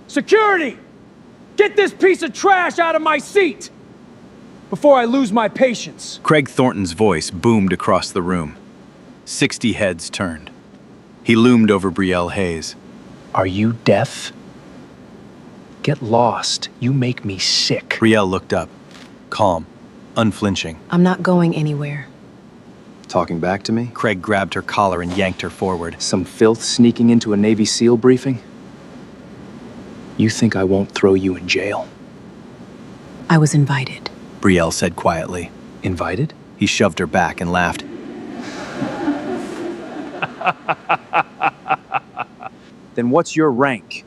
Security! Get this piece of trash out of my seat before I lose my patience. Craig Thornton's voice boomed across the room. 60 heads turned. He loomed over Brielle Hayes. Are you deaf? Get lost. You make me sick. Brielle looked up, calm, unflinching. I'm not going anywhere. Talking back to me? Craig grabbed her collar and yanked her forward. Some filth sneaking into a Navy SEAL briefing? You think I won't throw you in jail? I was invited. Brielle said quietly. Invited? He shoved her back and laughed. Then what's your rank?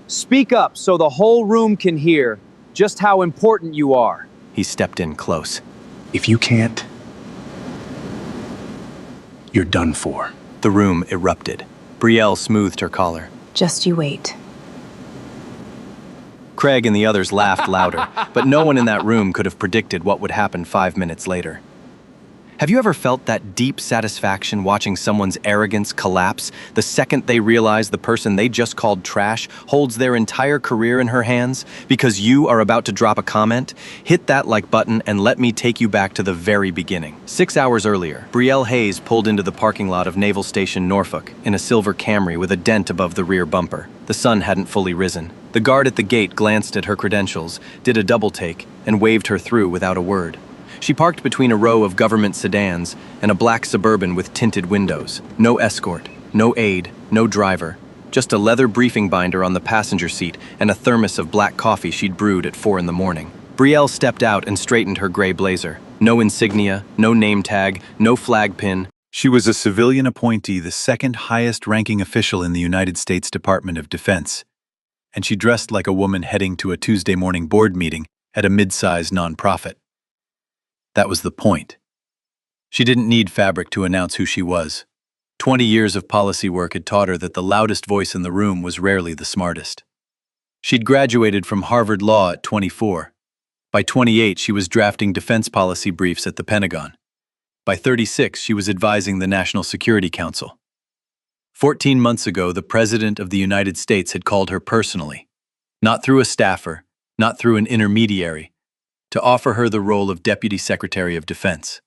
Speak up so the whole room can hear just how important you are. He stepped in close. If you can't, you're done for. The room erupted. Brielle smoothed her collar. Just you wait. Craig and the others laughed louder, but no one in that room could have predicted what would happen 5 minutes later. Have you ever felt that deep satisfaction watching someone's arrogance collapse the second they realize the person they just called trash holds their entire career in her hands? Because you are about to drop a comment? Hit that like button and let me take you back to the very beginning. 6 hours earlier, Brielle Hayes pulled into the parking lot of Naval Station Norfolk in a silver Camry with a dent above the rear bumper. The sun hadn't fully risen. The guard at the gate glanced at her credentials, did a double take, and waved her through without a word. She parked between a row of government sedans and a black Suburban with tinted windows. No escort, no aide, no driver. Just a leather briefing binder on the passenger seat and a thermos of black coffee she'd brewed at 4 in the morning. Brielle stepped out and straightened her gray blazer. No insignia, no name tag, no flag pin. She was a civilian appointee, the second highest-ranking official in the United States Department of Defense. And she dressed like a woman heading to a Tuesday morning board meeting at a mid-sized nonprofit. That was the point. She didn't need fabric to announce who she was. 20 years of policy work had taught her that the loudest voice in the room was rarely the smartest. She'd graduated from Harvard Law at 24. By 28, she was drafting defense policy briefs at the Pentagon. By 36, she was advising the National Security Council. 14 months ago, the President of the United States had called her personally, not through a staffer, not through an intermediary, to offer her the role of Deputy Secretary of Defense.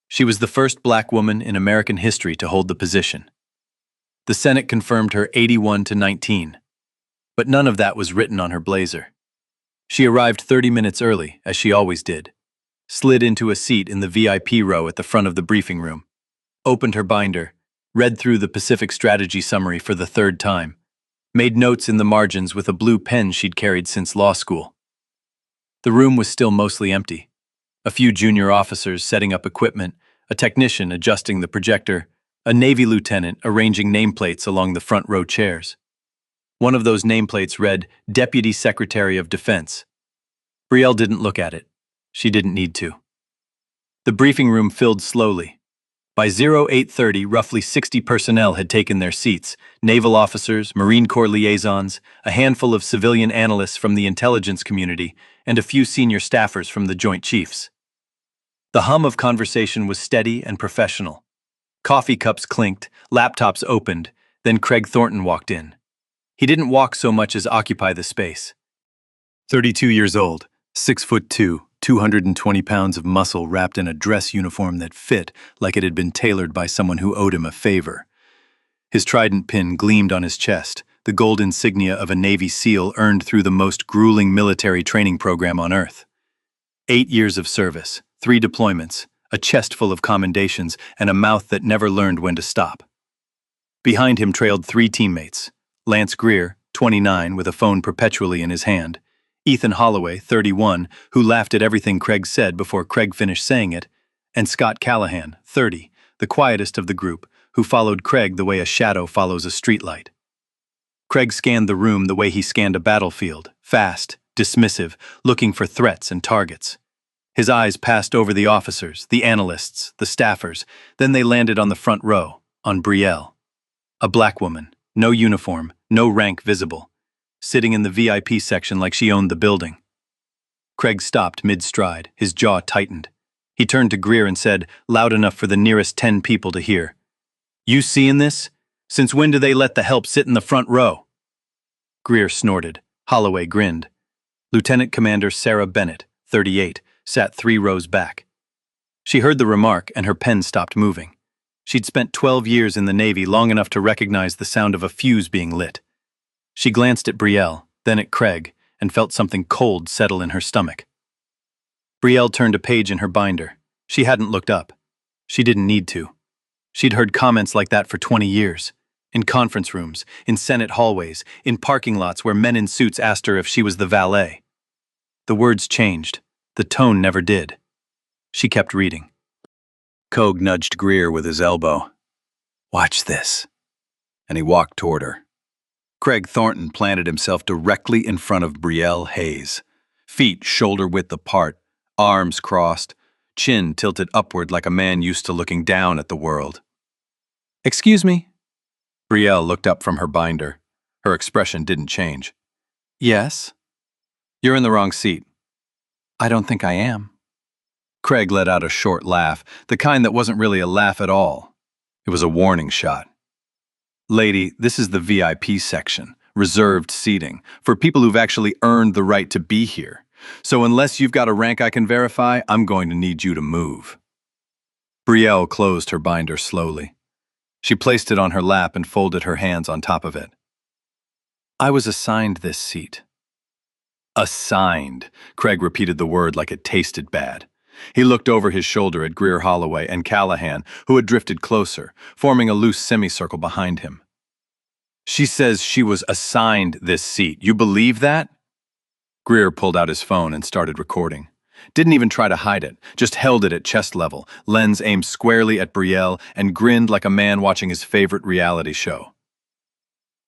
She was the first black woman in American history to hold the position. The Senate confirmed her 81-19, but none of that was written on her blazer. She arrived 30 minutes early, as she always did, slid into a seat in the VIP row at the front of the briefing room, opened her binder, read through the Pacific Strategy Summary for the 3rd time, made notes in the margins with a blue pen she'd carried since law school. The room was still mostly empty. A few junior officers setting up equipment, a technician adjusting the projector, a Navy lieutenant arranging nameplates along the front row chairs. One of those nameplates read, Deputy Secretary of Defense. Brielle didn't look at it. She didn't need to. The briefing room filled slowly. By 0830, roughly 60 personnel had taken their seats, naval officers, Marine Corps liaisons, a handful of civilian analysts from the intelligence community, and a few senior staffers from the Joint Chiefs. The hum of conversation was steady and professional. Coffee cups clinked, laptops opened, then Craig Thornton walked in. He didn't walk so much as occupy the space. 32 years old, 6'2", 220 pounds of muscle wrapped in a dress uniform that fit like it had been tailored by someone who owed him a favor. His trident pin gleamed on his chest, the gold insignia of a Navy SEAL earned through the most grueling military training program on Earth. 8 years of service, 3 deployments, a chest full of commendations, and a mouth that never learned when to stop. Behind him trailed 3 teammates, Lance Greer, 29, with a phone perpetually in his hand, Ethan Holloway, 31, who laughed at everything Craig said before Craig finished saying it, and Scott Callahan, 30, the quietest of the group, who followed Craig the way a shadow follows a streetlight. Craig scanned the room the way he scanned a battlefield, fast, dismissive, looking for threats and targets. His eyes passed over the officers, the analysts, the staffers, then they landed on the front row, on Brielle. A black woman, no uniform, no rank visible, sitting in the VIP section like she owned the building. Craig stopped mid-stride, his jaw tightened. He turned to Greer and said, loud enough for the nearest 10 people to hear, "You seeing this? Since when do they let the help sit in the front row?" Greer snorted. Holloway grinned. Lieutenant Commander Sarah Bennett, 38, sat 3 rows back. She heard the remark, and her pen stopped moving. She'd spent 12 years in the Navy, long enough to recognize the sound of a fuse being lit. She glanced at Brielle, then at Craig, and felt something cold settle in her stomach. Brielle turned a page in her binder. She hadn't looked up. She didn't need to. She'd heard comments like that for 20 years. In conference rooms, in Senate hallways, in parking lots where men in suits asked her if she was the valet. The words changed. The tone never did. She kept reading. Koch nudged Greer with his elbow. "Watch this." And he walked toward her. Craig Thornton planted himself directly in front of Brielle Hayes, feet shoulder-width apart, arms crossed, chin tilted upward like a man used to looking down at the world. Excuse me? Brielle looked up from her binder. Her expression didn't change. Yes? "You're in the wrong seat." I don't think I am. Craig let out a short laugh, the kind that wasn't really a laugh at all. It was a warning shot. "Lady, this is the VIP section, reserved seating, for people who've actually earned the right to be here. So unless you've got a rank I can verify, I'm going to need you to move." Brielle closed her binder slowly. She placed it on her lap and folded her hands on top of it. I was assigned this seat. "Assigned." Craig repeated the word like it tasted bad. He looked over his shoulder at Greer Holloway and Callahan, who had drifted closer, forming a loose semicircle behind him. "She says she was assigned this seat. You believe that?" Greer pulled out his phone and started recording. Didn't even try to hide it, just held it at chest level, lens aimed squarely at Brielle, and grinned like a man watching his favorite reality show.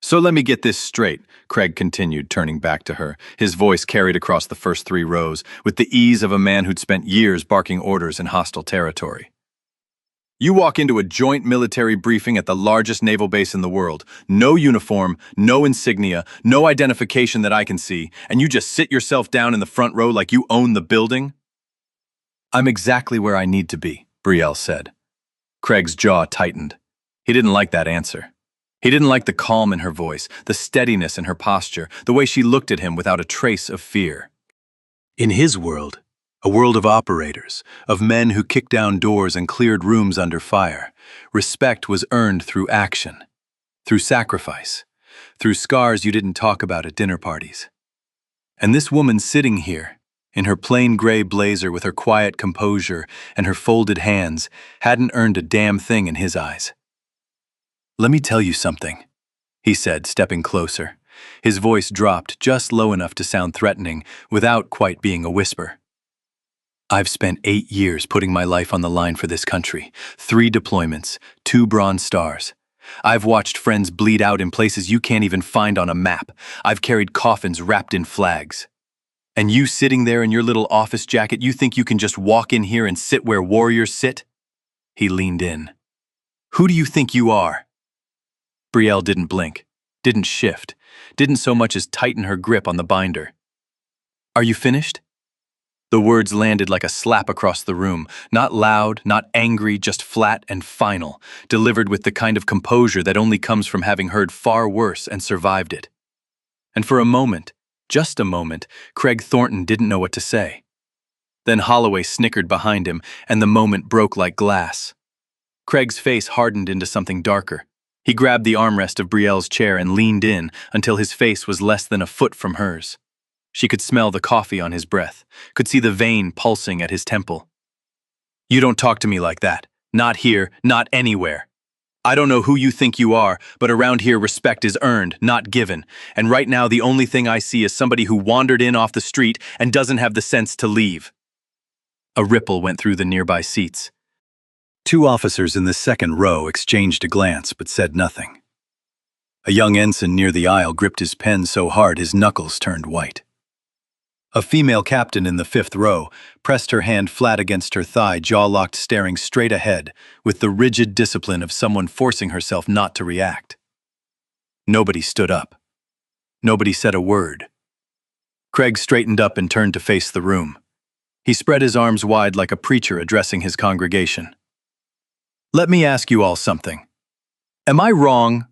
"So let me get this straight," Craig continued, turning back to her. His voice carried across the first 3 rows, with the ease of a man who'd spent years barking orders in hostile territory. "You walk into a joint military briefing at the largest naval base in the world, no uniform, no insignia, no identification that I can see, and you just sit yourself down in the front row like you own the building?" "I'm exactly where I need to be," Brielle said. Craig's jaw tightened. He didn't like that answer. He didn't like the calm in her voice, the steadiness in her posture, the way she looked at him without a trace of fear. In his world, a world of operators, of men who kicked down doors and cleared rooms under fire, respect was earned through action, through sacrifice, through scars you didn't talk about at dinner parties. And this woman sitting here, in her plain gray blazer with her quiet composure and her folded hands, hadn't earned a damn thing in his eyes. "Let me tell you something," he said, stepping closer. His voice dropped just low enough to sound threatening, without quite being a whisper. "I've spent 8 years putting my life on the line for this country. 3 deployments, 2 Bronze Stars. I've watched friends bleed out in places you can't even find on a map. I've carried coffins wrapped in flags. And you sitting there in your little office jacket, you think you can just walk in here and sit where warriors sit?" He leaned in. "Who do you think you are?" Brielle didn't blink, didn't shift, didn't so much as tighten her grip on the binder. "Are you finished?" The words landed like a slap across the room, not loud, not angry, just flat and final, delivered with the kind of composure that only comes from having heard far worse and survived it. And for a moment, just a moment, Craig Thornton didn't know what to say. Then Holloway snickered behind him, and the moment broke like glass. Craig's face hardened into something darker. He grabbed the armrest of Brielle's chair and leaned in until his face was less than a foot from hers. She could smell the coffee on his breath, could see the vein pulsing at his temple. "You don't talk to me like that. Not here, not anywhere. I don't know who you think you are, but around here respect is earned, not given. And right now the only thing I see is somebody who wandered in off the street and doesn't have the sense to leave." A ripple went through the nearby seats. 2 officers in the second row exchanged a glance but said nothing. A young ensign near the aisle gripped his pen so hard his knuckles turned white. A female captain in the 5th row pressed her hand flat against her thigh, jaw-locked, staring straight ahead, with the rigid discipline of someone forcing herself not to react. Nobody stood up. Nobody said a word. Craig straightened up and turned to face the room. He spread his arms wide like a preacher addressing his congregation. "Let me ask you all something. Am I wrong?"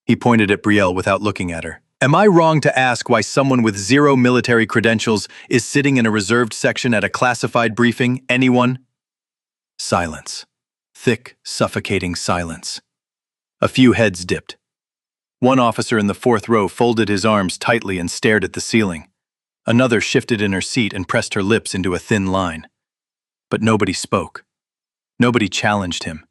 He pointed at Brielle without looking at her. Am I wrong to ask why someone with zero military credentials is sitting in a reserved section at a classified briefing? Anyone? Silence. Thick, suffocating silence. A few heads dipped. One officer in the fourth row folded his arms tightly and stared at the ceiling. Another shifted in her seat and pressed her lips into a thin line. But nobody spoke. Nobody challenged him.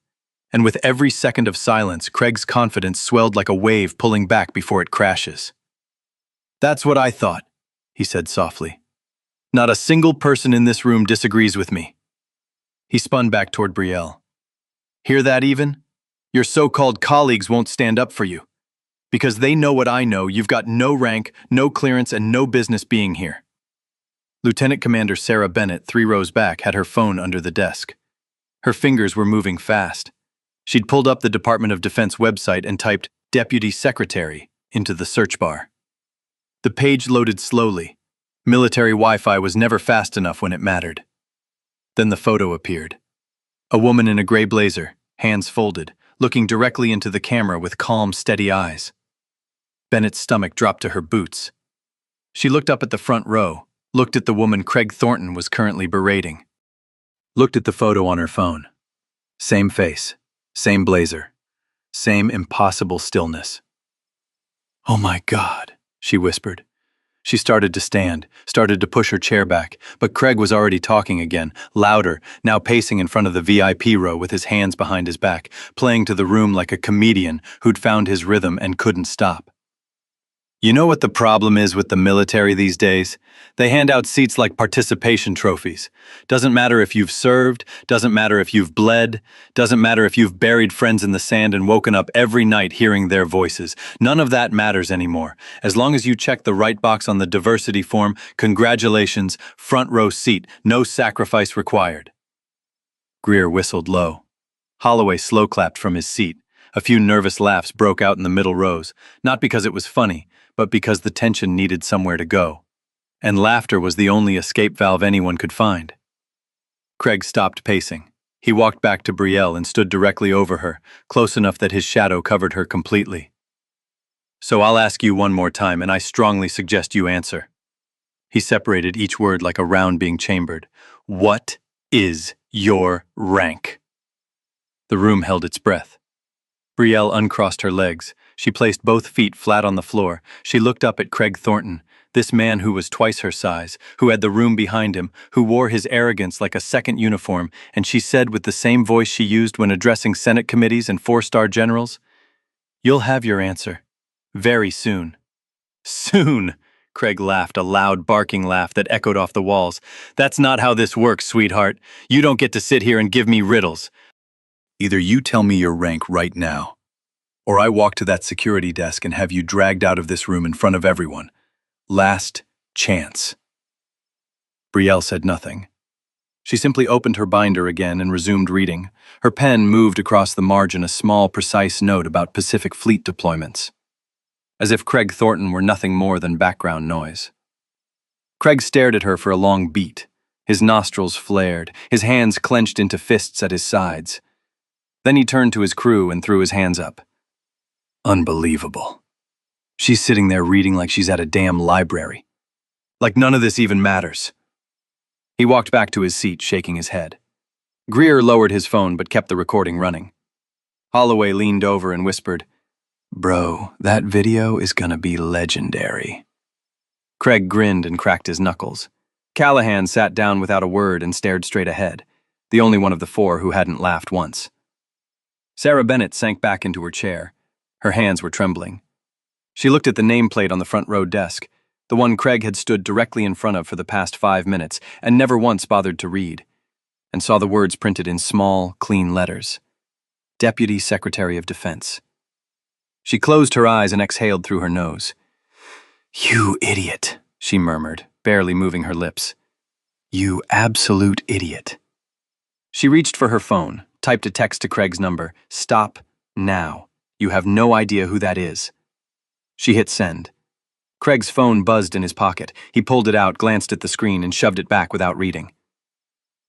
And with every second of silence, Craig's confidence swelled like a wave pulling back before it crashes. "That's what I thought," he said softly. "Not a single person in this room disagrees with me." He spun back toward Brielle. "Hear that even? Your so-called colleagues won't stand up for you. Because they know what I know, you've got no rank, no clearance, and no business being here." Lieutenant Commander Sarah Bennett, 3 rows back, had her phone under the desk. Her fingers were moving fast. She'd pulled up the Department of Defense website and typed Deputy Secretary into the search bar. The page loaded slowly. Military Wi-Fi was never fast enough when it mattered. Then the photo appeared. A woman in a gray blazer, hands folded, looking directly into the camera with calm, steady eyes. Bennett's stomach dropped to her boots. She looked up at the front row, looked at the woman Craig Thornton was currently berating. Looked at the photo on her phone. Same face, same blazer, same impossible stillness. "Oh my God," she whispered. She started to stand, started to push her chair back, but Craig was already talking again, louder, now pacing in front of the VIP row with his hands behind his back, playing to the room like a comedian who'd found his rhythm and couldn't stop. "You know what the problem is with the military these days? They hand out seats like participation trophies. Doesn't matter if you've served, doesn't matter if you've bled, doesn't matter if you've buried friends in the sand and woken up every night hearing their voices. None of that matters anymore. As long as you check the right box on the diversity form, congratulations, front row seat, no sacrifice required." Greer whistled low. Holloway slow-clapped from his seat. A few nervous laughs broke out in the middle rows, not because it was funny, but because the tension needed somewhere to go. And laughter was the only escape valve anyone could find. Craig stopped pacing. He walked back to Brielle and stood directly over her, close enough that his shadow covered her completely. "So I'll ask you one more time, and I strongly suggest you answer." He separated each word like a round being chambered. "What is your rank?" The room held its breath. Brielle uncrossed her legs. She placed both feet flat on the floor. She looked up at Craig Thornton, this man who was twice her size, who had the room behind him, who wore his arrogance like a second uniform, and she said with the same voice she used when addressing Senate committees and 4-star generals, "You'll have your answer. Very soon." "Soon," Craig laughed, a loud, barking laugh that echoed off the walls. "That's not how this works, sweetheart. You don't get to sit here and give me riddles. Either you tell me your rank right now, or I walk to that security desk and have you dragged out of this room in front of everyone. Last chance." Brielle said nothing. She simply opened her binder again and resumed reading. Her pen moved across the margin a small, precise note about Pacific Fleet deployments, as if Craig Thornton were nothing more than background noise. Craig stared at her for a long beat. His nostrils flared, his hands clenched into fists at his sides. Then he turned to his crew and threw his hands up. "Unbelievable. She's sitting there reading like she's at a damn library. Like none of this even matters." He walked back to his seat, shaking his head. Greer lowered his phone but kept the recording running. Holloway leaned over and whispered, "Bro, that video is gonna be legendary." Craig grinned and cracked his knuckles. Callahan sat down without a word and stared straight ahead, the only one of the 4 who hadn't laughed once. Sarah Bennett sank back into her chair. Her hands were trembling. She looked at the nameplate on the front row desk, the one Craig had stood directly in front of for the past 5 minutes and never once bothered to read, and saw the words printed in small, clean letters. Deputy Secretary of Defense. She closed her eyes and exhaled through her nose. "You idiot," she murmured, barely moving her lips. "You absolute idiot." She reached for her phone, typed a text to Craig's number. "Stop now. You have no idea who that is." She hit send. Craig's phone buzzed in his pocket. He pulled it out, glanced at the screen, and shoved it back without reading.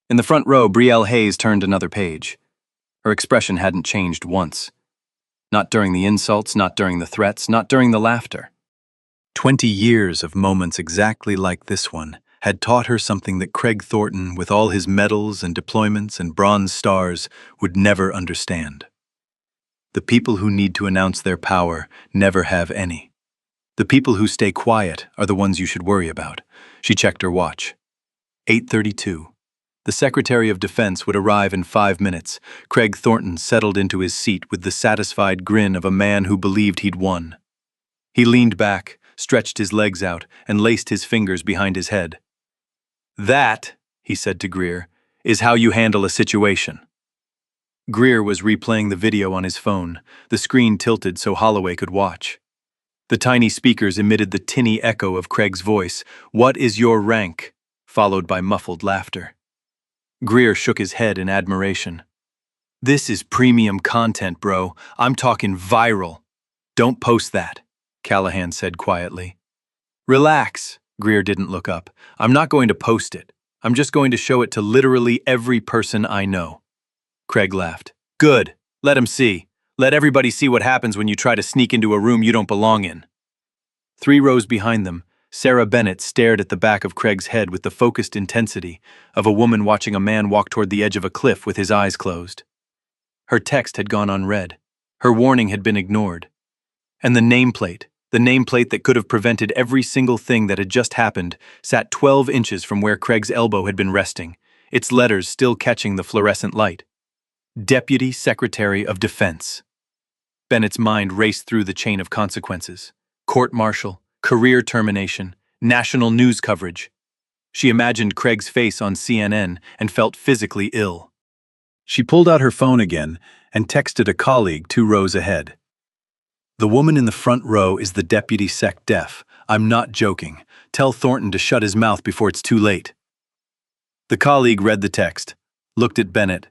In the front row, Brielle Hayes turned another page. Her expression hadn't changed once. Not during the insults, not during the threats, not during the laughter. 20 years of moments exactly like this one had taught her something that Craig Thornton, with all his medals and deployments and bronze stars, would never understand. The people who need to announce their power never have any. The people who stay quiet are the ones you should worry about. She checked her watch. 8:32. The Secretary of Defense would arrive in 5 minutes. Craig Thornton settled into his seat with the satisfied grin of a man who believed he'd won. He leaned back, stretched his legs out, and laced his fingers behind his head. "That," he said to Greer, "is how you handle a situation." Greer was replaying the video on his phone, the screen tilted so Holloway could watch. The tiny speakers emitted the tinny echo of Craig's voice, "What is your rank?" followed by muffled laughter. Greer shook his head in admiration. "This is premium content, bro. I'm talking viral. Don't post that," Callahan said quietly. "Relax," Greer didn't look up. "I'm not going to post it. I'm just going to show it to literally every person I know." Craig laughed. "Good. Let 'em see. Let everybody see what happens when you try to sneak into a room you don't belong in." 3 rows behind them, Sarah Bennett stared at the back of Craig's head with the focused intensity of a woman watching a man walk toward the edge of a cliff with his eyes closed. Her text had gone unread. Her warning had been ignored. And the nameplate that could have prevented every single thing that had just happened, sat 12 inches from where Craig's elbow had been resting, its letters still catching the fluorescent light. Deputy Secretary of Defense. Bennett's mind raced through the chain of consequences. Court-martial, career termination, national news coverage. She imagined Craig's face on CNN and felt physically ill. She pulled out her phone again and texted a colleague 2 rows ahead. "The woman in the front row is the deputy SecDef. I'm not joking. Tell Thornton to shut his mouth before it's too late." The colleague read the text, looked at Bennett,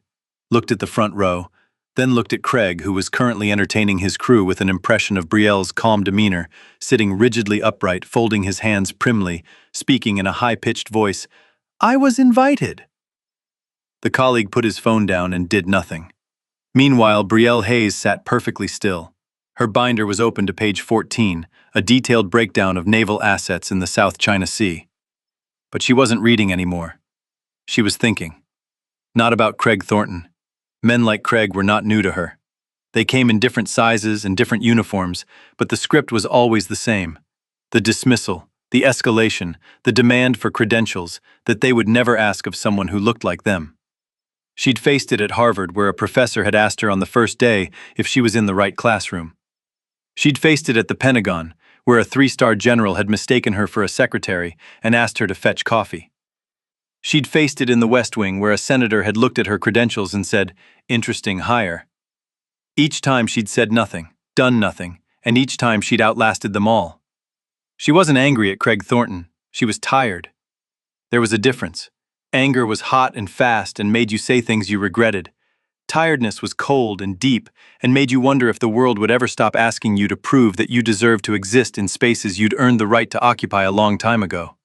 looked at the front row, then looked at Craig, who was currently entertaining his crew with an impression of Brielle's calm demeanor, sitting rigidly upright, folding his hands primly, speaking in a high-pitched voice, "I was invited." The colleague put his phone down and did nothing. Meanwhile, Brielle Hayes sat perfectly still. Her binder was open to page 14, a detailed breakdown of naval assets in the South China Sea. But she wasn't reading anymore. She was thinking. Not about Craig Thornton. Men like Craig were not new to her. They came in different sizes and different uniforms, but the script was always the same. The dismissal, the escalation, the demand for credentials that they would never ask of someone who looked like them. She'd faced it at Harvard, where a professor had asked her on the first day if she was in the right classroom. She'd faced it at the Pentagon, where a 3-star general had mistaken her for a secretary and asked her to fetch coffee. She'd faced it in the West Wing, where a senator had looked at her credentials and said, "Interesting hire." Each time she'd said nothing, done nothing, and each time she'd outlasted them all. She wasn't angry at Craig Thornton. She was tired. There was a difference. Anger was hot and fast and made you say things you regretted. Tiredness was cold and deep and made you wonder if the world would ever stop asking you to prove that you deserve to exist in spaces you'd earned the right to occupy a long time ago.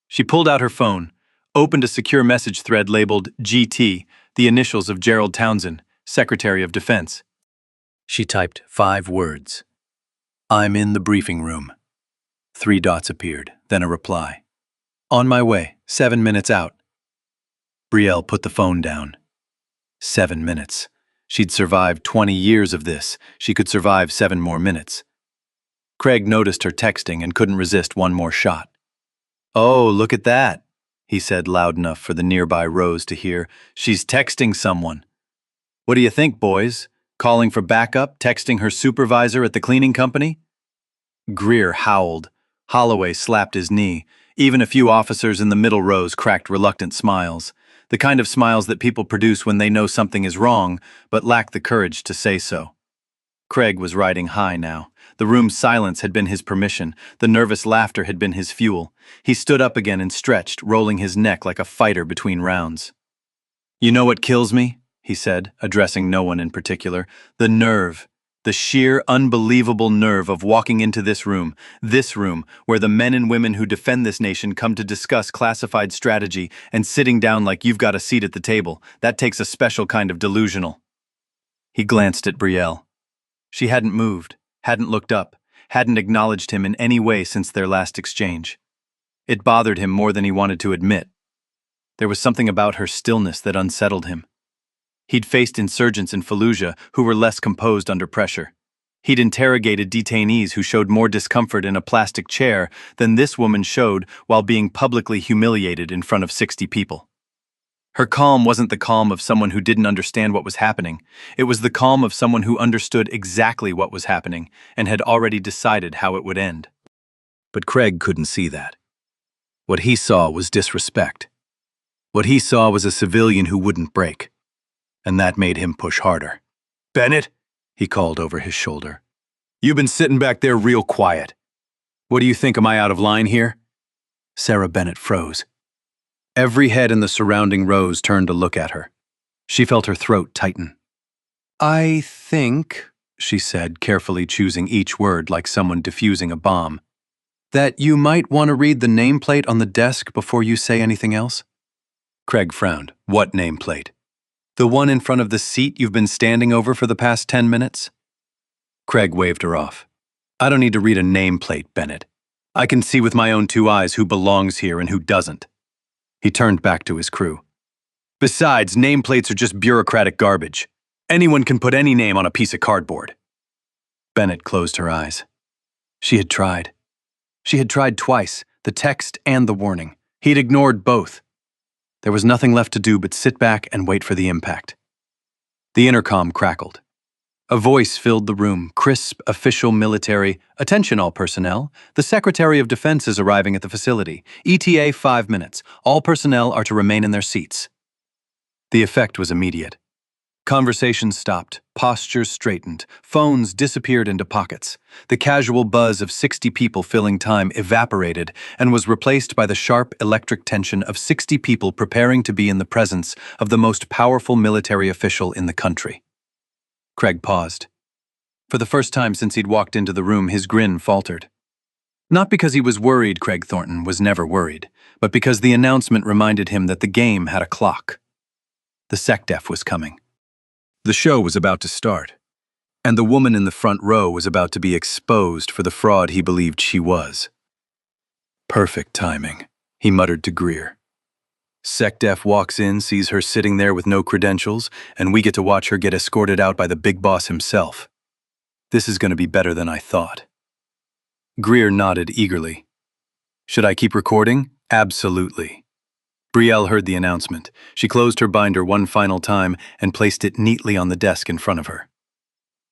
She pulled out her phone, opened a secure message thread labeled GT, the initials of Gerald Townsend, Secretary of Defense. She typed 5 words. "I'm in the briefing room." 3 dots appeared, then a reply. "On my way, 7 minutes out." Brielle put the phone down. 7 minutes. She'd survived 20 years of this. She could survive 7 more minutes. Craig noticed her texting and couldn't resist one more shot. "Oh, look at that," he said loud enough for the nearby rows to hear. "She's texting someone." "What do you think, boys? Calling for backup, texting her supervisor at the cleaning company?" Greer howled. Holloway slapped his knee. Even a few officers in the middle rows cracked reluctant smiles. The kind of smiles that people produce when they know something is wrong, but lack the courage to say so. Craig was riding high now. The room's silence had been his permission. The nervous laughter had been his fuel. He stood up again and stretched, rolling his neck like a fighter between rounds. "You know what kills me?" he said, addressing no one in particular. "The nerve. The sheer, unbelievable nerve of walking into this room where the men and women who defend this nation come to discuss classified strategy, and sitting down like you've got a seat at the table. That takes a special kind of delusional." He glanced at Brielle. She hadn't moved, hadn't looked up, hadn't acknowledged him in any way since their last exchange. It bothered him more than he wanted to admit. There was something about her stillness that unsettled him. He'd faced insurgents in Fallujah who were less composed under pressure. He'd interrogated detainees who showed more discomfort in a plastic chair than this woman showed while being publicly humiliated in front of 60 people. Her calm wasn't the calm of someone who didn't understand what was happening. It was the calm of someone who understood exactly what was happening and had already decided how it would end. But Craig couldn't see that. What he saw was disrespect. What he saw was a civilian who wouldn't break. And that made him push harder. "Bennett," he called over his shoulder. "You've been sitting back there real quiet. What do you think, am I out of line here?" Sarah Bennett froze. Every head in the surrounding rows turned to look at her. She felt her throat tighten. "I think," she said, carefully choosing each word like someone defusing a bomb, "that you might want to read the nameplate on the desk before you say anything else." Craig frowned. "What nameplate? The one in front of the seat you've been standing over for the past 10 minutes? Craig waved her off. "I don't need to read a nameplate, Bennett. I can see with my own 2 eyes who belongs here and who doesn't." He turned back to his crew. "Besides, nameplates are just bureaucratic garbage. Anyone can put any name on a piece of cardboard." Bennett closed her eyes. She had tried. She had tried twice, the text and the warning. He'd ignored both. There was nothing left to do but sit back and wait for the impact. The intercom crackled. A voice filled the room, crisp, official, military. "Attention all personnel. The Secretary of Defense is arriving at the facility. ETA 5 minutes. All personnel are to remain in their seats." The effect was immediate. Conversations stopped, postures straightened, phones disappeared into pockets. The casual buzz of 60 people filling time evaporated and was replaced by the sharp electric tension of 60 people preparing to be in the presence of the most powerful military official in the country. Craig paused. For the first time since he'd walked into the room, his grin faltered. Not because he was worried, Craig Thornton was never worried, but because the announcement reminded him that the game had a clock. The SecDef was coming. The show was about to start, and the woman in the front row was about to be exposed for the fraud he believed she was. "Perfect timing," he muttered to Greer. "SecDef walks in, sees her sitting there with no credentials, and we get to watch her get escorted out by the big boss himself. This is going to be better than I thought." Greer nodded eagerly. "Should I keep recording?" "Absolutely." Brielle heard the announcement. She closed her binder one final time and placed it neatly on the desk in front of her.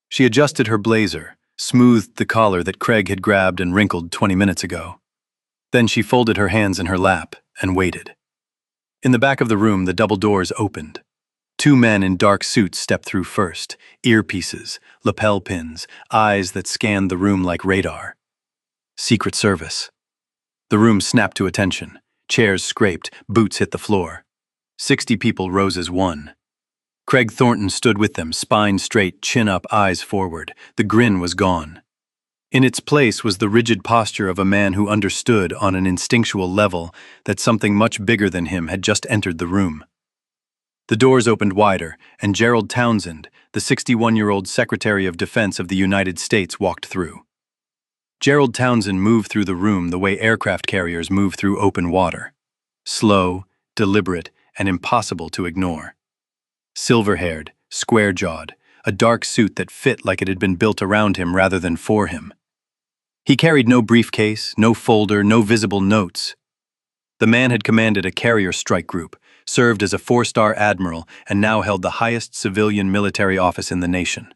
She adjusted her blazer, smoothed the collar that Craig had grabbed and wrinkled 20 minutes ago. Then she folded her hands in her lap and waited. In the back of the room, the double doors opened. 2 men in dark suits stepped through first, earpieces, lapel pins, eyes that scanned the room like radar. Secret Service. The room snapped to attention. Chairs scraped, boots hit the floor. 60 people rose as one. Craig Thornton stood with them, spine straight, chin up, eyes forward. The grin was gone. In its place was the rigid posture of a man who understood on an instinctual level that something much bigger than him had just entered the room. The doors opened wider, and Gerald Townsend, the 61-year-old Secretary of Defense of the United States, walked through. Gerald Townsend moved through the room the way aircraft carriers move through open water. Slow, deliberate, and impossible to ignore. Silver-haired, square-jawed, a dark suit that fit like it had been built around him rather than for him. He carried no briefcase, no folder, no visible notes. The man had commanded a carrier strike group, served as a 4-star admiral, and now held the highest civilian military office in the nation.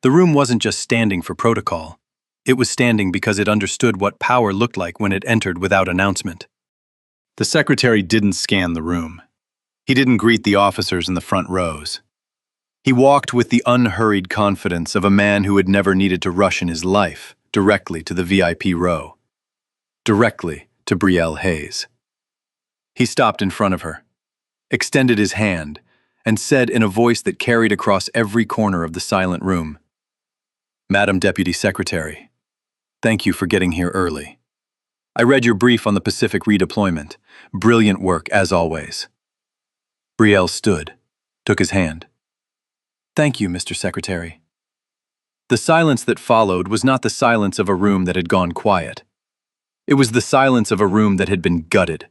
The room wasn't just standing for protocol. It was standing because it understood what power looked like when it entered without announcement. The secretary didn't scan the room. He didn't greet the officers in the front rows. He walked with the unhurried confidence of a man who had never needed to rush in his life, directly to the VIP row. Directly to Brielle Hayes. He stopped in front of her, extended his hand, and said in a voice that carried across every corner of the silent room, "Madam Deputy Secretary, thank you for getting here early. I read your brief on the Pacific redeployment. Brilliant work, as always." Brielle stood, took his hand. "Thank you, Mr. Secretary." The silence that followed was not the silence of a room that had gone quiet. It was the silence of a room that had been gutted.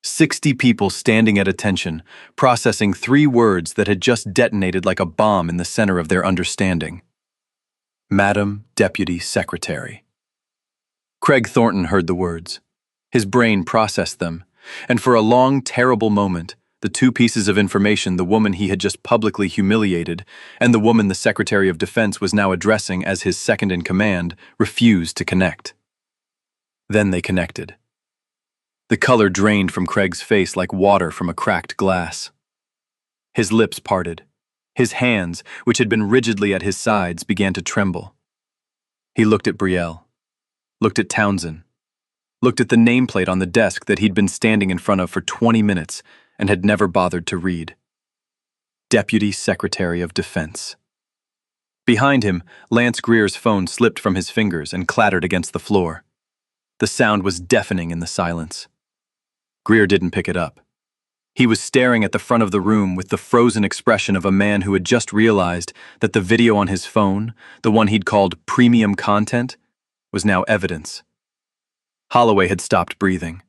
60 people standing at attention, processing 3 words that had just detonated like a bomb in the center of their understanding. Madam Deputy Secretary. Craig Thornton heard the words. His brain processed them, and for a long, terrible moment, the 2 pieces of information, the woman he had just publicly humiliated and the woman the Secretary of Defense was now addressing as his second-in-command, refused to connect. Then they connected. The color drained from Craig's face like water from a cracked glass. His lips parted. His hands, which had been rigidly at his sides, began to tremble. He looked at Brielle, looked at Townsend, looked at the nameplate on the desk that he'd been standing in front of for 20 minutes and had never bothered to read. Deputy Secretary of Defense. Behind him, Lance Greer's phone slipped from his fingers and clattered against the floor. The sound was deafening in the silence. Greer didn't pick it up. He was staring at the front of the room with the frozen expression of a man who had just realized that the video on his phone, the one he'd called premium content, was now evidence. Holloway had stopped breathing.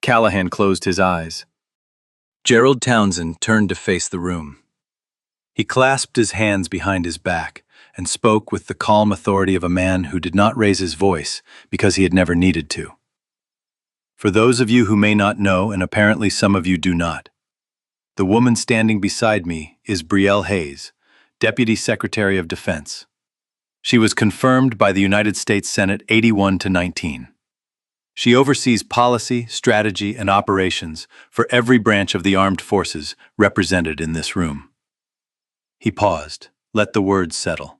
Callahan closed his eyes. Gerald Townsend turned to face the room. He clasped his hands behind his back and spoke with the calm authority of a man who did not raise his voice because he had never needed to. For those of you who may not know, and apparently some of you do not, the woman standing beside me is Brielle Hayes, Deputy Secretary of Defense. She was confirmed by the United States Senate 81-19. She oversees policy, strategy, and operations for every branch of the armed forces represented in this room. He paused, let the words settle.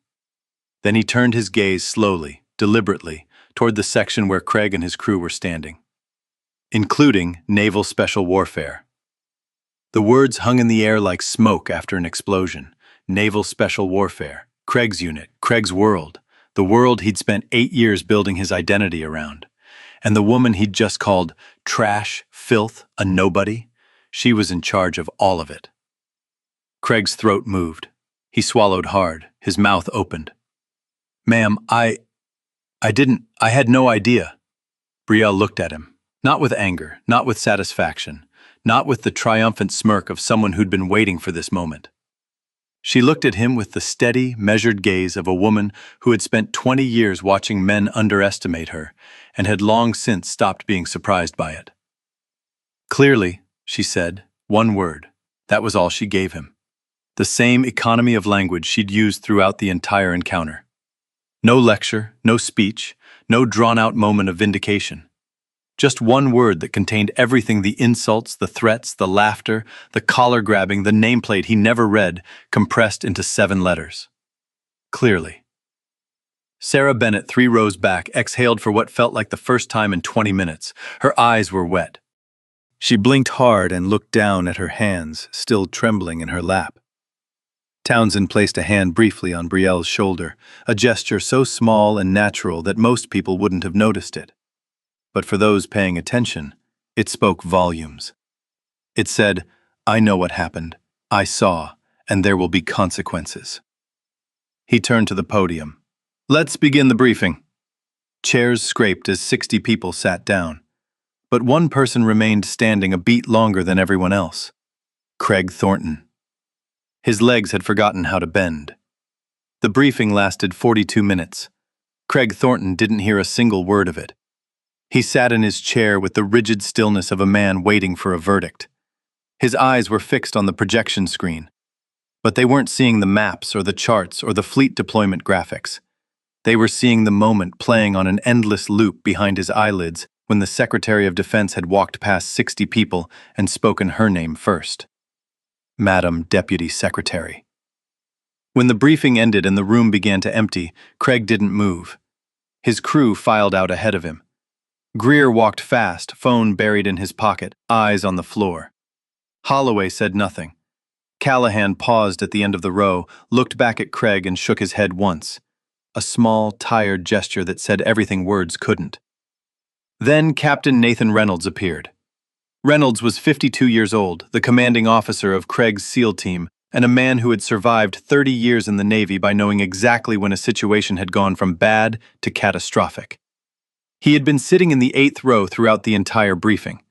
Then he turned his gaze slowly, deliberately, toward the section where Craig and his crew were standing, including Naval Special Warfare. The words hung in the air like smoke after an explosion. Naval Special Warfare, Craig's unit, Craig's world, the world he'd spent 8 years building his identity around. And the woman he'd just called trash, filth, a nobody, she was in charge of all of it. Craig's throat moved. He swallowed hard, his mouth opened. Ma'am, I had no idea. Brielle looked at him, not with anger, not with satisfaction, not with the triumphant smirk of someone who'd been waiting for this moment. She looked at him with the steady, measured gaze of a woman who had spent 20 years watching men underestimate her and had long since stopped being surprised by it. Clearly, she said, one word. That was all she gave him. The same economy of language she'd used throughout the entire encounter. No lecture, no speech, no drawn-out moment of vindication. Just one word that contained everything: the insults, the threats, the laughter, the collar-grabbing, the nameplate he never read, compressed into 7 letters. Clearly. Sarah Bennett, 3 rows back, exhaled for what felt like the first time in 20 minutes. Her eyes were wet. She blinked hard and looked down at her hands, still trembling in her lap. Townsend placed a hand briefly on Brielle's shoulder, a gesture so small and natural that most people wouldn't have noticed it. But for those paying attention, it spoke volumes. It said, I know what happened, I saw, and there will be consequences. He turned to the podium. Let's begin the briefing. Chairs scraped as 60 people sat down, but one person remained standing a beat longer than everyone else. Craig Thornton. His legs had forgotten how to bend. The briefing lasted 42 minutes. Craig Thornton didn't hear a single word of it. He sat in his chair with the rigid stillness of a man waiting for a verdict. His eyes were fixed on the projection screen, but they weren't seeing the maps or the charts or the fleet deployment graphics. They were seeing the moment playing on an endless loop behind his eyelids when the Secretary of Defense had walked past 60 people and spoken her name first. Madam Deputy Secretary. When the briefing ended and the room began to empty, Craig didn't move. His crew filed out ahead of him. Greer walked fast, phone buried in his pocket, eyes on the floor. Holloway said nothing. Callahan paused at the end of the row, looked back at Craig and shook his head once. A small, tired gesture that said everything words couldn't. Then Captain Nathan Reynolds appeared. Reynolds was 52 years old, the commanding officer of Craig's SEAL team, and a man who had survived 30 years in the Navy by knowing exactly when a situation had gone from bad to catastrophic. He had been sitting in the 8th row throughout the entire briefing.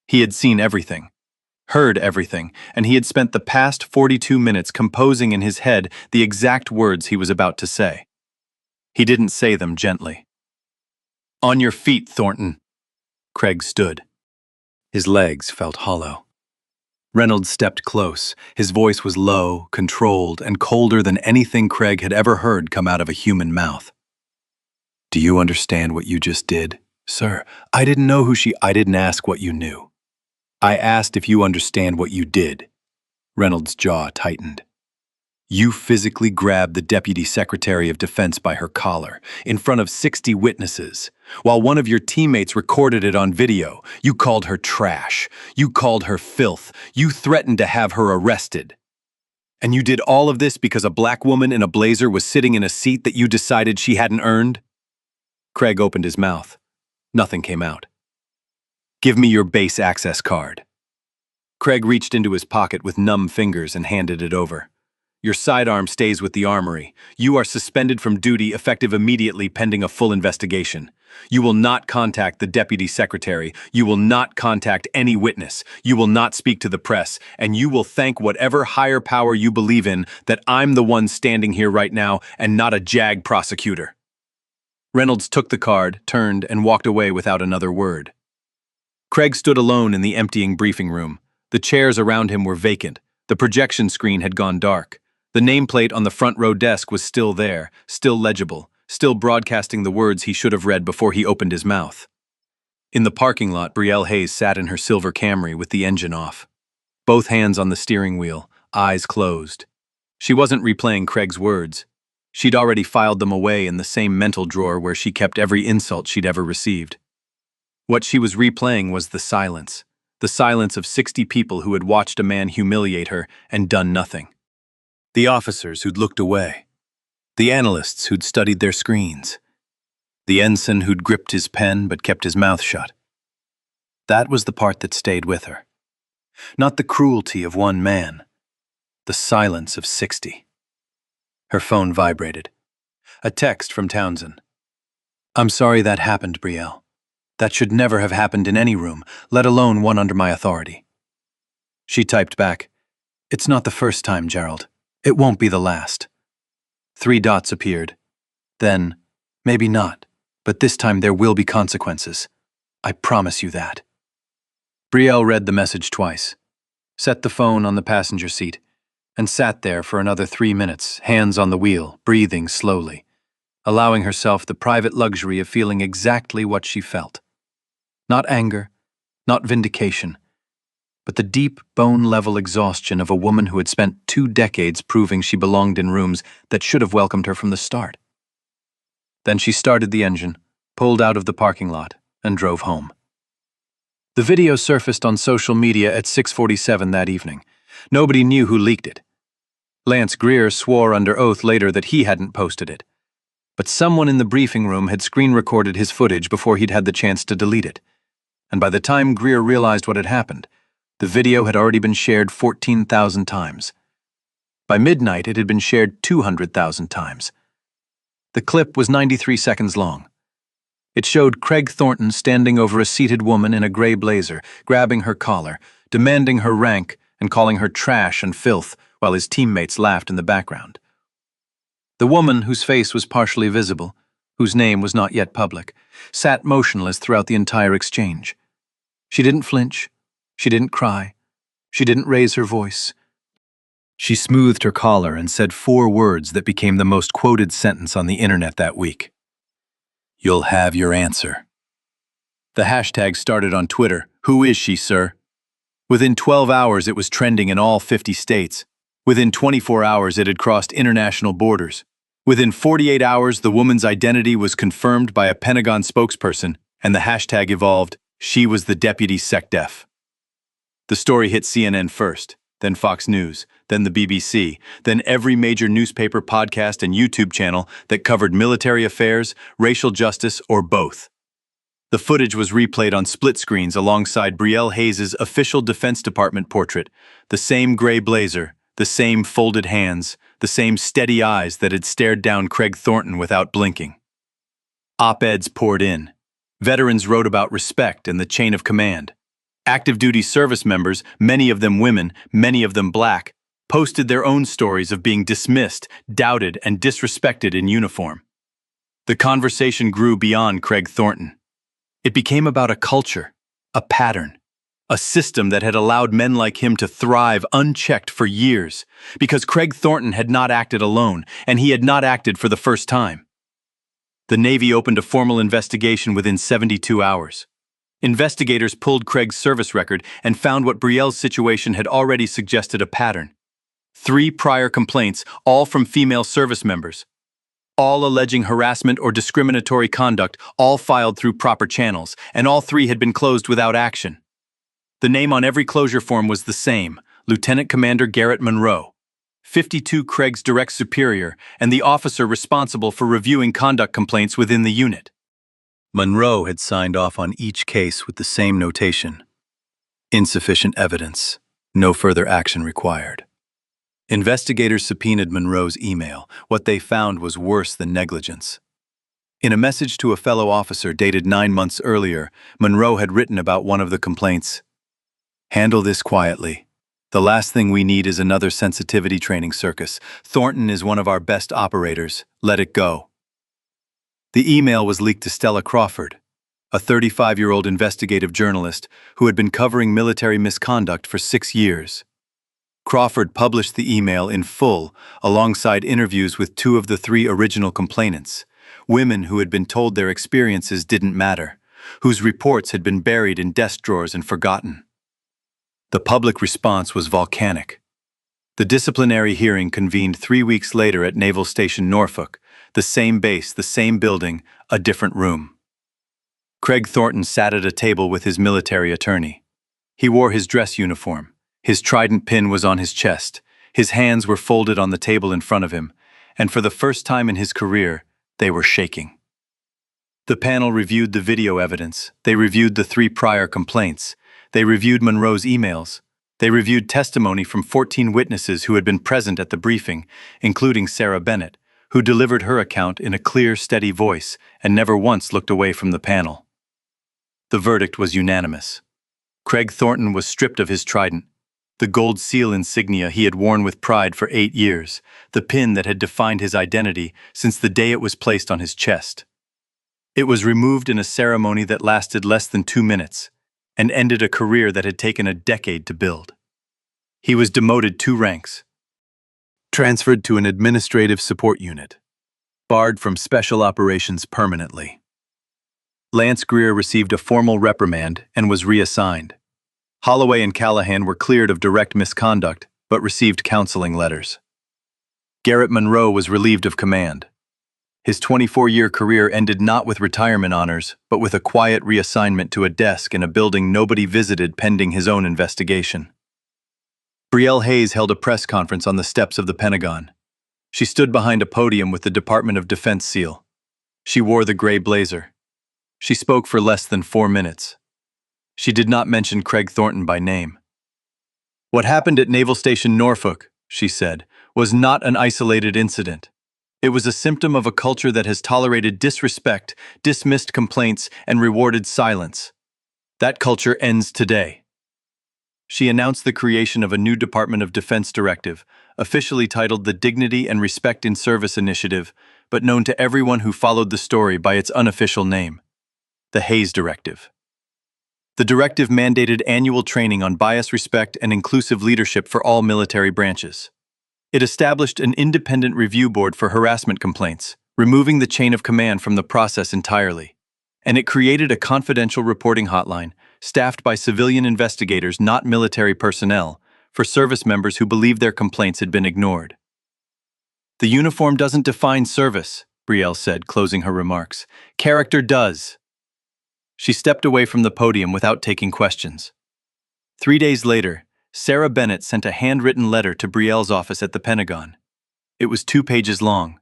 He had seen everything, heard everything, and he had spent the past 42 minutes composing in his head the exact words he was about to say. He didn't say them gently. "On your feet, Thornton." Craig stood. His legs felt hollow. Reynolds stepped close. His voice was low, controlled, and colder than anything Craig had ever heard come out of a human mouth. "Do you understand what you just did, sir? I didn't know who I didn't ask what you knew. I asked if you understand what you did." Reynolds' jaw tightened. "You physically grabbed the Deputy Secretary of Defense by her collar, in front of 60 witnesses. While one of your teammates recorded it on video, you called her trash. You called her filth. You threatened to have her arrested. And you did all of this because a black woman in a blazer was sitting in a seat that you decided she hadn't earned?" Craig opened his mouth. Nothing came out. "Give me your base access card." Craig reached into his pocket with numb fingers and handed it over. "Your sidearm stays with the armory. You are suspended from duty effective immediately pending a full investigation. You will not contact the Deputy Secretary. You will not contact any witness. You will not speak to the press. And you will thank whatever higher power you believe in that I'm the one standing here right now and not a JAG prosecutor." Reynolds took the card, turned, and walked away without another word. Craig stood alone in the emptying briefing room. The chairs around him were vacant. The projection screen had gone dark. The nameplate on the front row desk was still there, still legible, still broadcasting the words he should have read before he opened his mouth. In the parking lot, Brielle Hayes sat in her silver Camry with the engine off. Both hands on the steering wheel, eyes closed. She wasn't replaying Craig's words. She'd already filed them away in the same mental drawer where she kept every insult she'd ever received. What she was replaying was the silence of 60 people who had watched a man humiliate her and done nothing. The officers who'd looked away. The analysts who'd studied their screens. The ensign who'd gripped his pen but kept his mouth shut. That was the part that stayed with her. Not the cruelty of one man, the silence of 60. Her phone vibrated. A text from Townsend. "I'm sorry that happened, Brielle. That should never have happened in any room, let alone one under my authority." She typed back, "It's not the first time, Gerald. It won't be the last." 3 dots appeared. Then, "Maybe not, but this time there will be consequences. I promise you that." Brielle read the message twice, set the phone on the passenger seat, and sat there for another 3 minutes, hands on the wheel, breathing slowly, allowing herself the private luxury of feeling exactly what she felt. Not anger, not vindication, but the deep, bone-level exhaustion of a woman who had spent 2 decades proving she belonged in rooms that should have welcomed her from the start. Then she started the engine, pulled out of the parking lot, and drove home. The video surfaced on social media at 6:47 that evening. Nobody knew who leaked it. Lance Greer swore under oath later that he hadn't posted it. But someone in the briefing room had screen-recorded his footage before he'd had the chance to delete it. And by the time Greer realized what had happened, the video had already been shared 14,000 times. By midnight, it had been shared 200,000 times. The clip was 93 seconds long. It showed Craig Thornton standing over a seated woman in a gray blazer, grabbing her collar, demanding her rank, and calling her trash and filth, while his teammates laughed in the background. The woman, whose face was partially visible, whose name was not yet public, sat motionless throughout the entire exchange. She didn't flinch. She didn't cry. She didn't raise her voice. She smoothed her collar and said 4 words that became the most quoted sentence on the internet that week. "You'll have your answer." The hashtag started on Twitter, "Who is she, sir?" Within 12 hours, it was trending in all 50 states. Within 24 hours, it had crossed international borders. Within 48 hours, the woman's identity was confirmed by a Pentagon spokesperson, and the hashtag evolved, "She was the Deputy SecDef." The story hit CNN first, then Fox News, then the BBC, then every major newspaper, podcast, and YouTube channel that covered military affairs, racial justice, or both. The footage was replayed on split screens alongside Brielle Hayes' official Defense Department portrait, the same gray blazer, the same folded hands, the same steady eyes that had stared down Craig Thornton without blinking. Op-eds poured in. Veterans wrote about respect and the chain of command. Active duty service members, many of them women, many of them black, posted their own stories of being dismissed, doubted, and disrespected in uniform. The conversation grew beyond Craig Thornton. It became about a culture, a pattern, a system that had allowed men like him to thrive unchecked for years, because Craig Thornton had not acted alone, and he had not acted for the first time. The Navy opened a formal investigation within 72 hours. Investigators pulled Craig's service record and found what Brielle's situation had already suggested a pattern. 3 prior complaints, all from female service members, all alleging harassment or discriminatory conduct, all filed through proper channels, and all 3 had been closed without action. The name on every closure form was the same, Lieutenant Commander Garrett Monroe, 52 Craig's direct superior, and the officer responsible for reviewing conduct complaints within the unit. Monroe had signed off on each case with the same notation: insufficient evidence, no further action required. Investigators subpoenaed Monroe's email. What they found was worse than negligence. In a message to a fellow officer dated 9 months earlier, Monroe had written about one of the complaints: "Handle this quietly. The last thing we need is another sensitivity training circus. Thornton is one of our best operators. Let it go." The email was leaked to Stella Crawford, a 35-year-old investigative journalist who had been covering military misconduct for 6 years. Crawford published the email in full alongside interviews with 2 of the 3 original complainants, women who had been told their experiences didn't matter, whose reports had been buried in desk drawers and forgotten. The public response was volcanic. The disciplinary hearing convened 3 weeks later at Naval Station Norfolk, the same base, the same building, a different room. Craig Thornton sat at a table with his military attorney. He wore his dress uniform. His trident pin was on his chest. His hands were folded on the table in front of him, and for the first time in his career, they were shaking. The panel reviewed the video evidence. They reviewed the 3 prior complaints. They reviewed Monroe's emails. They reviewed testimony from 14 witnesses who had been present at the briefing, including Sarah Bennett, who delivered her account in a clear, steady voice and never once looked away from the panel. The verdict was unanimous. Craig Thornton was stripped of his trident, the gold seal insignia he had worn with pride for 8 years, the pin that had defined his identity since the day it was placed on his chest. It was removed in a ceremony that lasted less than 2 minutes and ended a career that had taken a decade to build. He was demoted 2 ranks, transferred to an administrative support unit, barred from special operations permanently. Lance Greer received a formal reprimand and was reassigned. Holloway and Callahan were cleared of direct misconduct, but received counseling letters. Garrett Monroe was relieved of command. His 24-year career ended not with retirement honors, but with a quiet reassignment to a desk in a building nobody visited pending his own investigation. Brielle Hayes held a press conference on the steps of the Pentagon. She stood behind a podium with the Department of Defense seal. She wore the gray blazer. She spoke for less than 4 minutes. She did not mention Craig Thornton by name. "What happened at Naval Station Norfolk," she said, "was not an isolated incident. It was a symptom of a culture that has tolerated disrespect, dismissed complaints, and rewarded silence. That culture ends today." She announced the creation of a new Department of Defense directive, officially titled the Dignity and Respect in Service Initiative, but known to everyone who followed the story by its unofficial name, the Hayes Directive. The directive mandated annual training on bias, respect, and inclusive leadership for all military branches. It established an independent review board for harassment complaints, removing the chain of command from the process entirely. And it created a confidential reporting hotline, staffed by civilian investigators, not military personnel, for service members who believed their complaints had been ignored. "The uniform doesn't define service," Brielle said, closing her remarks. "Character does." She stepped away from the podium without taking questions. 3 days later, Sarah Bennett sent a handwritten letter to Brielle's office at the Pentagon. It was 2 pages long.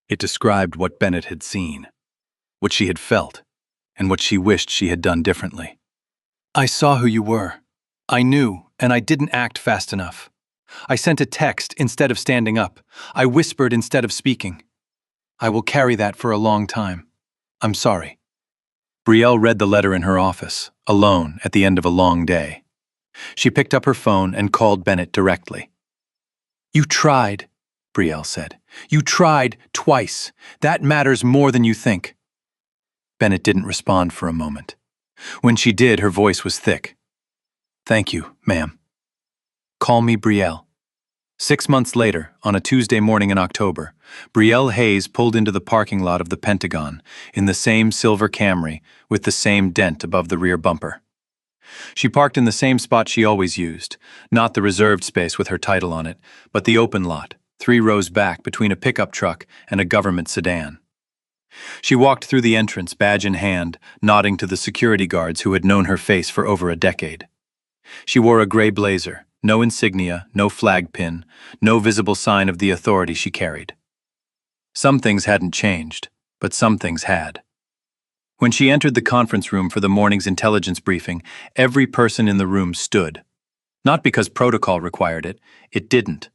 It described what Bennett had seen, what she had felt, and what she wished she had done differently. "I saw who you were. I knew, and I didn't act fast enough. I sent a text instead of standing up. I whispered instead of speaking. I will carry that for a long time. I'm sorry. Brielle read the letter in her office, alone at the end of a long day. She picked up her phone and called Bennett directly. You tried, Brielle said. You tried twice. That matters more than you think. Bennett didn't respond for a moment. When she did, her voice was thick. Thank you, ma'am. Call me Brielle. 6 months later, on a Tuesday morning in October, Brielle Hayes pulled into the parking lot of the Pentagon in the same silver Camry with the same dent above the rear bumper. She parked in the same spot she always used, not the reserved space with her title on it, but the open lot, 3 rows back between a pickup truck and a government sedan. She walked through the entrance, badge in hand, nodding to the security guards who had known her face for over a decade. She wore a gray blazer, no insignia, no flag pin, no visible sign of the authority she carried. Some things hadn't changed, but some things had. When she entered the conference room for the morning's intelligence briefing, every person in the room stood. Not because protocol required it, it didn't.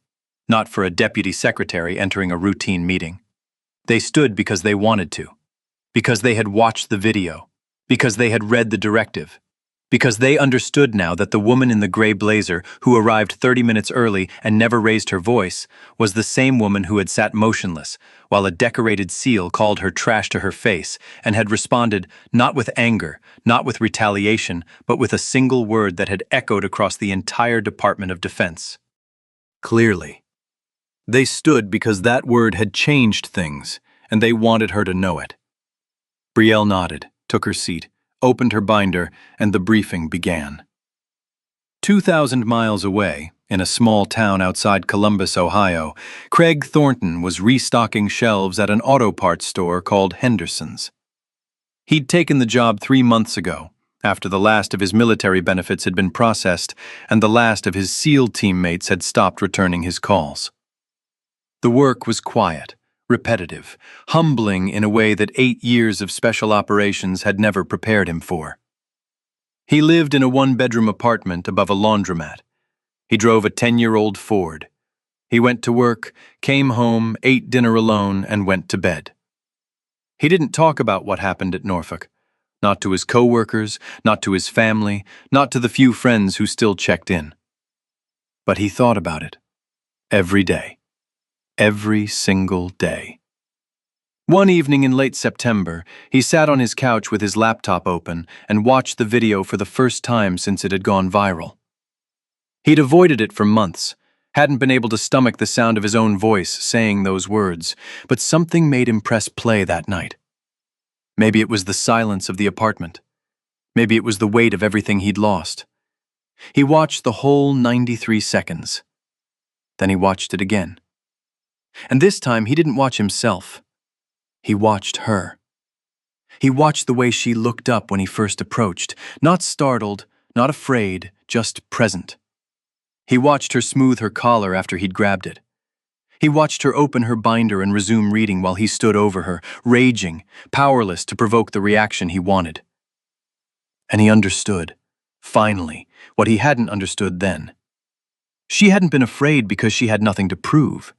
Not for a deputy secretary entering a routine meeting. They stood because they wanted to. Because they had watched the video. Because they had read the directive. Because they understood now that the woman in the gray blazer who arrived 30 minutes early and never raised her voice was the same woman who had sat motionless while a decorated SEAL called her trash to her face and had responded not with anger, not with retaliation, but with a single word that had echoed across the entire Department of Defense. Clearly. They stood because that word had changed things, and they wanted her to know it. Brielle nodded, took her seat, opened her binder, and the briefing began. 2,000 miles away, in a small town outside Columbus, Ohio, Craig Thornton was restocking shelves at an auto parts store called Henderson's. He'd taken the job 3 months ago, after the last of his military benefits had been processed and the last of his SEAL teammates had stopped returning his calls. The work was quiet, repetitive, humbling in a way that 8 years of special operations had never prepared him for. He lived in a 1-bedroom apartment above a laundromat. He drove a 10-year-old Ford. He went to work, came home, ate dinner alone, and went to bed. He didn't talk about what happened at Norfolk. Not to his co-workers, not to his family, not to the few friends who still checked in. But he thought about it. Every day. Every single day. One evening in late September, he sat on his couch with his laptop open and watched the video for the first time since it had gone viral. He'd avoided it for months, hadn't been able to stomach the sound of his own voice saying those words, but something made him press play that night. Maybe it was the silence of the apartment. Maybe it was the weight of everything he'd lost. He watched the whole 93 seconds. Then he watched it again. And this time he didn't watch himself. He watched her. He watched the way she looked up when he first approached, not startled, not afraid, just present. He watched her smooth her collar after he'd grabbed it. He watched her open her binder and resume reading while he stood over her, raging, powerless to provoke the reaction he wanted. And he understood, finally, what he hadn't understood then. She hadn't been afraid because she had nothing to prove.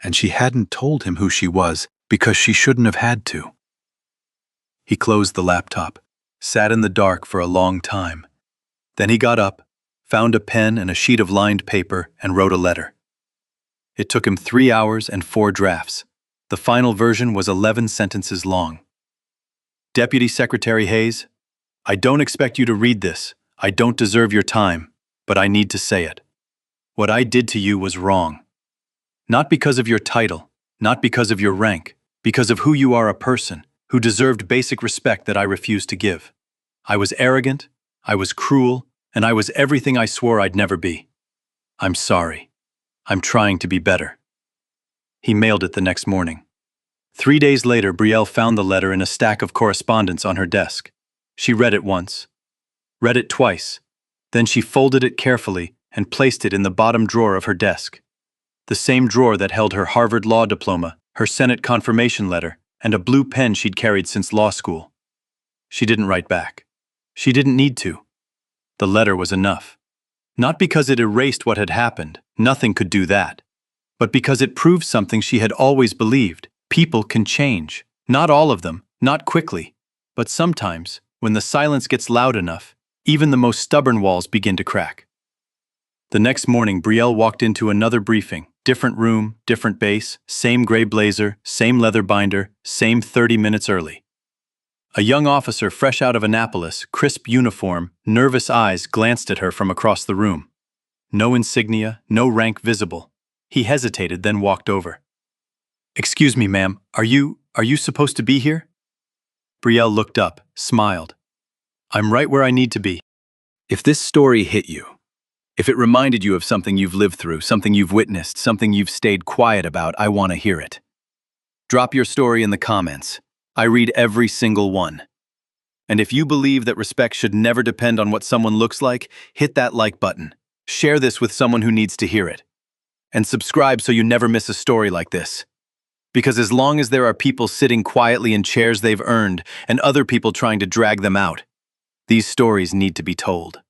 And she hadn't told him who she was because she shouldn't have had to. He closed the laptop, sat in the dark for a long time. Then he got up, found a pen and a sheet of lined paper, and wrote a letter. It took him 3 hours and 4 drafts. The final version was 11 sentences long. Deputy Secretary Hayes, I don't expect you to read this. I don't deserve your time, but I need to say it. What I did to you was wrong. Not because of your title, not because of your rank, because of who you are a person, who deserved basic respect that I refused to give. I was arrogant, I was cruel, and I was everything I swore I'd never be. I'm sorry. I'm trying to be better. He mailed it the next morning. 3 days later, Brielle found the letter in a stack of correspondence on her desk. She read it once, read it twice, then she folded it carefully and placed it in the bottom drawer of her desk. The same drawer that held her Harvard law diploma, her Senate confirmation letter, and a blue pen she'd carried since law school. She didn't write back. She didn't need to. The letter was enough. Not because it erased what had happened, Nothing could do that. But because it proved something she had always believed, people can change. Not all of them, not quickly, but sometimes, when the silence gets loud enough, even the most stubborn walls begin to crack. The next morning, Brielle walked into another briefing. Different room, different base, same gray blazer, same leather binder, same 30 minutes early. A young officer fresh out of Annapolis, crisp uniform, nervous eyes glanced at her from across the room. No insignia, no rank visible. He hesitated, then walked over. "Excuse me, ma'am, are you supposed to be here?" Brielle looked up, smiled. "I'm right where I need to be." If this story hit you, if it reminded you of something you've lived through, something you've witnessed, something you've stayed quiet about, I want to hear it. Drop your story in the comments. I read every single one. And if you believe that respect should never depend on what someone looks like, hit that like button. Share this with someone who needs to hear it. And subscribe so you never miss a story like this. Because as long as there are people sitting quietly in chairs they've earned and other people trying to drag them out, these stories need to be told.